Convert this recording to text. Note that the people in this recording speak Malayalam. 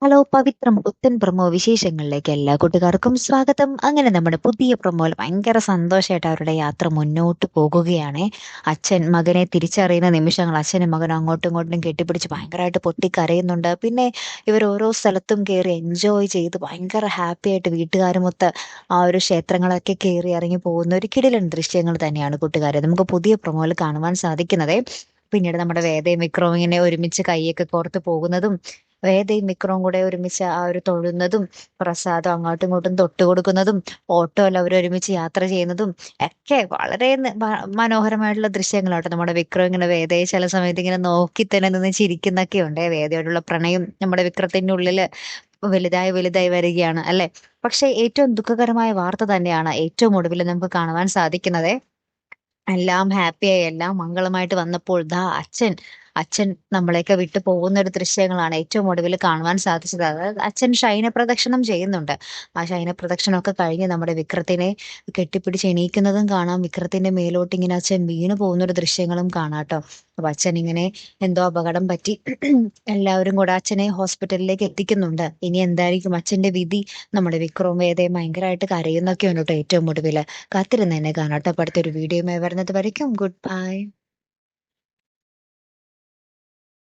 ഹലോ പവിത്രം പുത്തൻ പ്രൊമോ വിശേഷങ്ങളിലേക്ക് എല്ലാ കൂട്ടുകാർക്കും സ്വാഗതം. അങ്ങനെ നമ്മുടെ പുതിയ പ്രൊമോയിൽ ഭയങ്കര സന്തോഷമായിട്ട് അവരുടെ യാത്ര മുന്നോട്ട് പോകുകയാണ്. അച്ഛൻ മകനെ തിരിച്ചറിയുന്ന നിമിഷങ്ങൾ അച്ഛനും മകനും അങ്ങോട്ടും ഇങ്ങോട്ടും കെട്ടിപ്പിടിച്ച് ഭയങ്കരമായിട്ട് പൊട്ടിക്കരയുന്നുണ്ട്. പിന്നെ ഇവർ ഓരോ സ്ഥലത്തും കയറി എൻജോയ് ചെയ്ത് ഭയങ്കര ഹാപ്പി ആയിട്ട് വീട്ടുകാരുമൊത്ത് ആ ഒരു ക്ഷേത്രങ്ങളൊക്കെ കയറി ഇറങ്ങി പോകുന്ന ഒരു കിടിലൻ ദൃശ്യങ്ങൾ തന്നെയാണ് കൂട്ടുകാരെ നമുക്ക് പുതിയ പ്രൊമോയിൽ കാണുവാൻ സാധിക്കുന്നത്. പിന്നീട് നമ്മുടെ വേദയും വിക്രവും ഇങ്ങനെ ഒരുമിച്ച് കൈയൊക്കെ കോർത്ത് പോകുന്നതും വേദയും വിക്രവും കൂടെ ഒരുമിച്ച് ആ ഒരു തൊഴുന്നതും പ്രസാദം അങ്ങോട്ടും ഇങ്ങോട്ടും തൊട്ട് കൊടുക്കുന്നതും ഓട്ടോയിൽ അവർ ഒരുമിച്ച് യാത്ര ചെയ്യുന്നതും ഒക്കെ വളരെ മനോഹരമായിട്ടുള്ള ദൃശ്യങ്ങളാട്ടോ. നമ്മുടെ വിക്രം ഇങ്ങനെ വേദയെ ചില സമയത്ത് ഇങ്ങനെ നോക്കി തന്നെ നിന്ന് ചിരിക്കുന്നൊക്കെ ഉണ്ട്. വേദയോടുള്ള പ്രണയം നമ്മുടെ വിക്രത്തിന്റെ ഉള്ളില് വലുതായി വലുതായി വരികയാണ് അല്ലെ. പക്ഷെ ഏറ്റവും ദുഃഖകരമായ വാർത്ത തന്നെയാണ് ഏറ്റവും ഒടുവിൽ നമുക്ക് കാണുവാൻ സാധിക്കുന്നത്. എല്ലാം ഹാപ്പിയായി എല്ലാം മംഗളമായിട്ട് വന്നപ്പോൾ ദാ അച്ഛൻ അച്ഛൻ നമ്മളെയൊക്കെ വിട്ടു പോകുന്ന ഒരു ദൃശ്യങ്ങളാണ് ഏറ്റവും ഒടുവിൽ കാണുവാൻ സാധിച്ചത്. അതായത് അച്ഛൻ ശയനപ്രദക്ഷിണം ചെയ്യുന്നുണ്ട്. ആ ശയനപ്രദക്ഷിണമൊക്കെ കഴിഞ്ഞ് നമ്മുടെ വിക്രത്തിനെ കെട്ടിപ്പിടിച്ച് എണീക്കുന്നതും കാണാം. വിക്രത്തിന്റെ മേലോട്ട് ഇങ്ങനെ അച്ഛൻ വീണു പോകുന്ന ഒരു ദൃശ്യങ്ങളും കാണാട്ടോ. അപ്പൊ അച്ഛൻ ഇങ്ങനെ എന്തോ അപകടം പറ്റി എല്ലാവരും കൂടെ അച്ഛനെ ഹോസ്പിറ്റലിലേക്ക് എത്തിക്കുന്നുണ്ട്. ഇനി എന്തായിരിക്കും അച്ഛന്റെ വിധി? നമ്മുടെ വിക്രവും വേദയും ഭയങ്കരമായിട്ട് കരയുന്നൊക്കെ ഉണ്ട് കേട്ടോ ഏറ്റവും ഒടുവില്. കാത്തിരുന്ന് തന്നെ കാണാട്ടോ. അപ്പൊ അടുത്തൊരു വീഡിയോയുമായി വരുന്നത് വരയ്ക്കും ഗുഡ് ബൈ.